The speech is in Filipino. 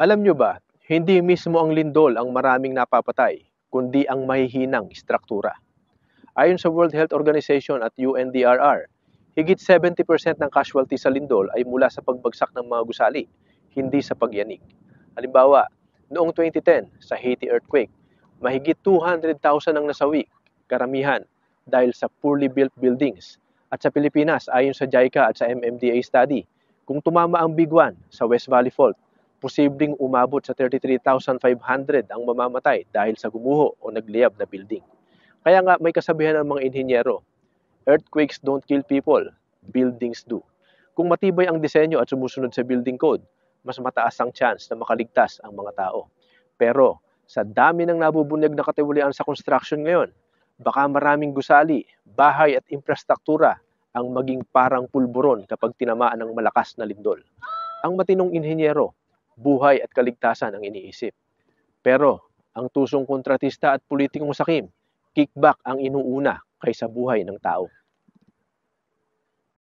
Alam nyo ba, hindi mismo ang lindol ang maraming napapatay, kundi ang mahihinang istruktura. Ayon sa World Health Organization at UNDRR, higit 70% ng casualty sa lindol ay mula sa pagbagsak ng mga gusali, hindi sa pagyanig. Halimbawa, noong 2010 sa Haiti earthquake, mahigit 200,000 ang nasawi, karamihan dahil sa poorly built buildings. At sa Pilipinas, ayon sa JICA at sa MMDA study, kung tumama ang Big One sa West Valley Fault, posibleng umabot sa 33,500 ang mamamatay dahil sa gumuho o nagliyab na building. Kaya nga may kasabihan ng mga inhinyero, earthquakes don't kill people, buildings do. Kung matibay ang disenyo at sumusunod sa building code, mas mataas ang chance na makaligtas ang mga tao. Pero sa dami ng nabubunyag na katiwalian sa construction ngayon, baka maraming gusali, bahay at infrastruktura ang maging parang pulburon kapag tinamaan ng malakas na lindol. Ang matinong inhinyero, buhay at kaligtasan ang iniisip. Pero ang tusong kontratista at politikong sakim, kickback ang inuuna kaysa buhay ng tao.